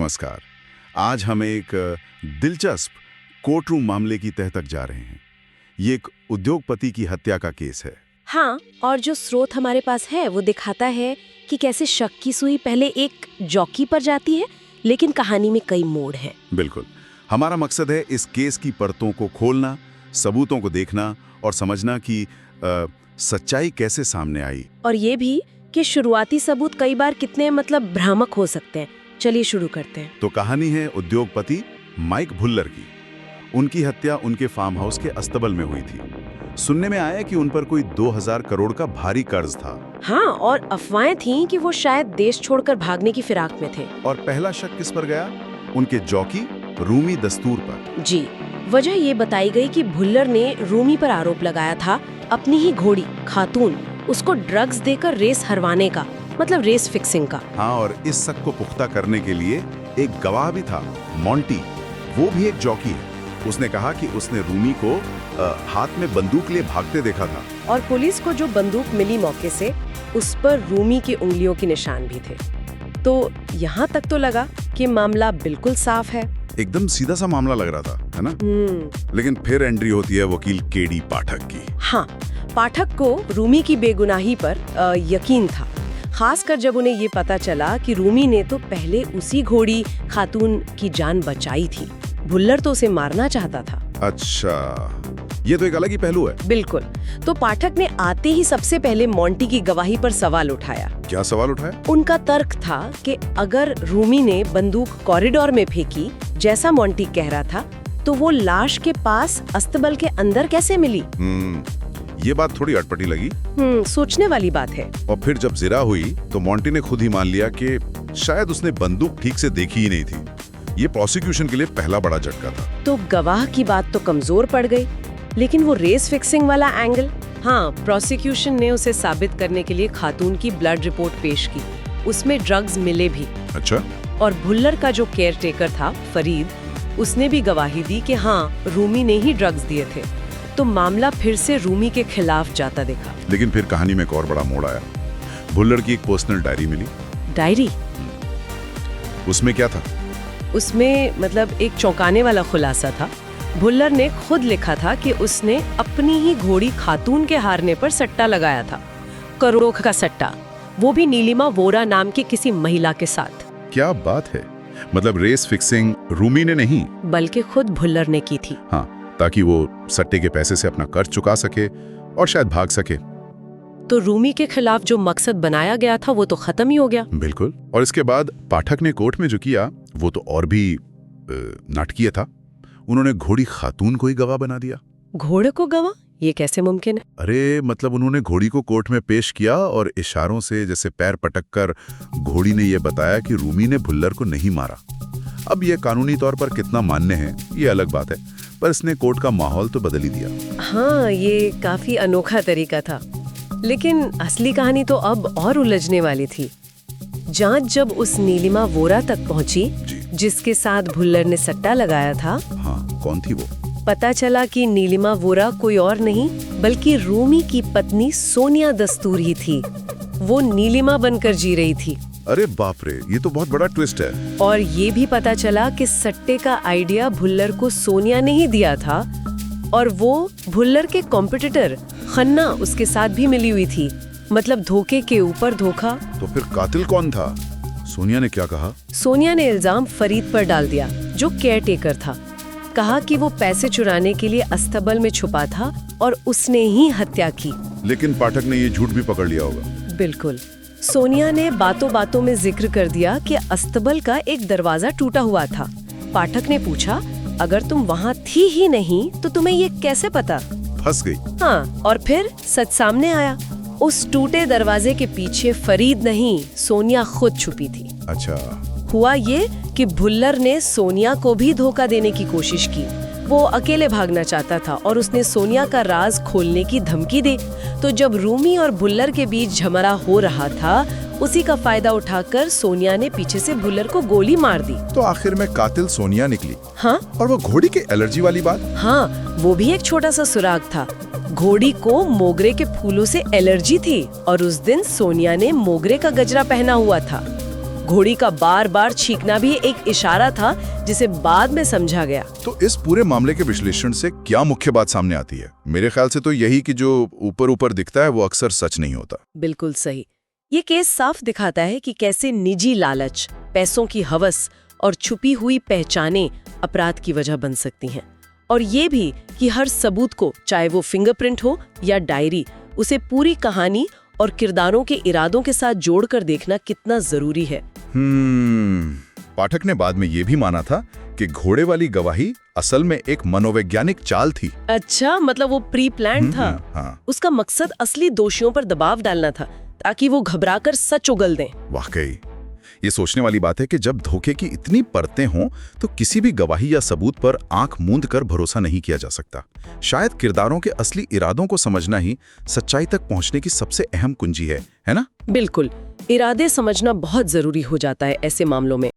नमस्कार। आज हम एक दिलचस्प कोर्ट रूम मामले की तह तक जा रहे हैं। ये एक उद्योगपति की हत्या का केस है। हाँ, और जो स्रोत हमारे पास है वो दिखाता है कि कैसे शक की सुई पहले एक जॉकी पर जाती है, लेकिन कहानी में कई मोड़ हैं। बिल्कुल। हमारा मकसद है इस केस की परतों को खोलना, सबूतों को देखना और समझना कि सच्चाई कैसे सामने आई। और ये भी कि शुरुआती सबूत कई बार कितने भ्रामक हो सकते हैं। चलिए शुरू करते हैं। तो कहानी है उद्योगपति माइक भुल्लर की। उनकी हत्या उनके फार्म हाउस के अस्तबल में हुई थी। सुनने में आया कि उन पर कोई 2000 करोड़ का भारी कर्ज था। हाँ, और अफवाहें थीं कि वो शायद देश छोड़कर भागने की फिराक में थे। और पहला शक किस पर गया? उनके जॉकी रूमी दस्तूर पर। जी, वजह ये बताई गई कि भुल्लर ने रूमी पर आरोप लगाया था अपनी ही घोड़ी खातून उसको ड्रग्स देकर रेस हरवाने का, रेस फिक्सिंग का। हाँ, और इस शक को पुख्ता करने के लिए एक गवाह भी था, मॉन्टी। वो भी एक जॉकी है। उसने कहा कि उसने रूमी को हाथ में बंदूक लिए भागते देखा था। और पुलिस को जो बंदूक मिली मौके से, उस पर रूमी की उंगलियों के निशान भी थे। तो यहाँ तक तो लगा कि मामला बिल्कुल साफ है। एकदम सीधा सा मामला लग रहा था, है ना? लेकिन फिर एंट्री होती है वकील केडी पाठक की। हाँ, पाठक को रूमी की बेगुनाही पर यकीन था, खासकर जब उन्हें ये पता चला कि रूमी ने तो पहले उसी घोड़ी खातून की जान बचाई थी। भुल्लर तो उसे मारना चाहता था। अच्छा, ये तो एक अलग ही पहलू है। बिल्कुल। तो पाठक ने आते ही सबसे पहले मॉन्टी की गवाही पर सवाल उठाया। क्या सवाल उठाया? उनका तर्क था कि अगर रूमी ने बंदूक कॉरिडोर में फेंकी, जैसा मॉन्टी कह रहा था, तो वो लाश के पास अस्तबल के अंदर कैसे मिली? ये बात थोड़ी अटपटी लगी। सोचने वाली बात है। और फिर जब जिरा हुई तो मॉन्टी ने खुद ही मान लिया कि शायद उसने बंदूक ठीक से देखी ही नहीं थी। ये प्रोसिक्यूशन के लिए पहला बड़ा झटका था। तो गवाह की बात तो कमजोर पड़ गई, लेकिन वो रेस फिक्सिंग वाला एंगल, हाँ, प्रोसिक्यूशन ने उसे साबित करने के लिए खातून की ब्लड रिपोर्ट पेश की। उसमें ड्रग्स मिले भी। अच्छा। और भुल्लर का जो केयरटेकर था फरीद, उसने भी गवाही दी कि हाँ, रूमी ने ही ड्रग्स दिए थे। तो मामला फिर से रूमी के खिलाफ जाता देखा। लेकिन फिर कहानी में एक और बड़ा मोड़ आया। भुल्लर की एक पर्सनल डायरी मिली। डायरी? उसमें क्या था? उसमें एक चौंकाने वाला खुलासा था। भुल्लर ने खुद लिखा था कि उसने अपनी ही घोड़ी खातून के हारने पर सट्टा लगाया था, करोड़ों का सट्टा, वो भी नीलिमा वोरा नाम की किसी महिला के साथ। क्या बात है! रेस फिक्सिंग रूमी ने नहीं, बल्कि खुद भुल्लर ने की थी। हाँ, ताकि वो सट्टे के पैसे से अपना कर्ज चुका सके और शायद भाग सके। तो रूमी के खिलाफ जो मकसद बनाया गया था वो तो खत्म ही हो गया। बिल्कुल। और इसके बाद पाठक ने कोर्ट में जो किया वो तो और भी नाटकीय था। उन्होंने घोड़ी खातून को ही गवाह बना दिया। घोड़े को गवाह? ये कैसे मुमकिन है? अरे उन्होंने घोड़ी को कोर्ट में पेश किया और इशारों से जैसे पैर पटककर घोड़ी ने यह बताया कि रूमी ने भुल्लर को नहीं मारा। अब यह कानूनी तौर पर कितना मान्य है ये अलग बात है, पर इसने कोर्ट का माहौल तो बदल ही दिया। हाँ, ये काफी अनोखा तरीका था। लेकिन असली कहानी तो अब और उलझने वाली थी। जांच जब उस नीलिमा वोरा तक पहुंची जिसके साथ भुल्लर ने सट्टा लगाया था। हाँ, कौन थी वो? पता चला कि नीलिमा वोरा कोई और नहीं बल्कि रूमी की पत्नी सोनिया दस्तूर ही थी। वो नीलिमा बनकर जी रही थी। अरे बाप रे, ये तो बहुत बड़ा ट्विस्ट है। और ये भी पता चला कि सट्टे का आइडिया भुल्लर को सोनिया ने ही दिया था, और वो भुल्लर के कॉम्पिटिटर खन्ना उसके साथ भी मिली हुई थी। धोखे के ऊपर धोखा। तो फिर कातिल कौन था? सोनिया ने क्या कहा? सोनिया ने इल्जाम फरीद पर डाल दिया, जो केयरटेकर था। कहा कि वो पैसे चुराने के लिए अस्तबल में छुपा था और उसने ही हत्या की। लेकिन पाठक ने ये झूठ भी पकड़ लिया होगा। बिल्कुल। सोनिया ने बातों बातों में जिक्र कर दिया कि अस्तबल का एक दरवाजा टूटा हुआ था। पाठक ने पूछा, अगर तुम वहाँ थी ही नहीं तो तुम्हें ये कैसे पता? फंस गई। हाँ, और फिर सच सामने आया। उस टूटे दरवाजे के पीछे फरीद नहीं, सोनिया खुद छुपी थी। अच्छा। हुआ ये कि भुल्लर ने सोनिया को भी धोखा देने की कोशिश की। वो अकेले भागना चाहता था और उसने सोनिया का राज खोलने की धमकी दी। तो जब रूमी और भुल्लर के बीच झगड़ा हो रहा था, उसी का फायदा उठाकर सोनिया ने पीछे से भुल्लर को गोली मार दी। तो आखिर में कातिल सोनिया निकली। हाँ। और वो घोड़ी की एलर्जी वाली बात? हाँ, वो भी एक छोटा सा सुराग था। घोड़ी को मोगरे के फूलों से एलर्जी थी और उस दिन सोनिया ने मोगरे का गजरा पहना हुआ था। घोड़ी का बार बार छींकना भी एक इशारा था जिसे बाद में समझा गया। तो इस पूरे मामले के विश्लेषण से क्या मुख्य बात सामने आती है? मेरे ख्याल से तो यही कि जो ऊपर ऊपर दिखता है वो अक्सर सच नहीं होता। बिल्कुल सही। ये केस साफ दिखाता है कि कैसे निजी लालच, पैसों की हवस और छुपी हुई पहचानें अपराध की वजह बन सकती हैं। और ये भी कि हर सबूत को, चाहे वो फिंगरप्रिंट हो या डायरी, उसे पूरी कहानी और किरदारों के इरादों के साथ जोड़कर देखना कितना जरूरी है। पाठक ने बाद में ये भी माना था कि घोड़े वाली गवाही असल में एक मनोवैज्ञानिक चाल थी। अच्छा, मतलब वो प्री प्लान था। हाँ। उसका मकसद असली दोषियों पर दबाव डालना था ताकि वो घबराकर सच उगल दें। वाकई ये सोचने वाली बात है कि जब धोखे की इतनी परतें हों तो किसी भी गवाही या सबूत पर आंख मूंद कर भरोसा नहीं किया जा सकता। शायद किरदारों के असली इरादों को समझना ही सच्चाई तक पहुंचने की सबसे अहम कुंजी है ना? बिल्कुल, इरादे समझना बहुत जरूरी हो जाता है ऐसे मामलों में।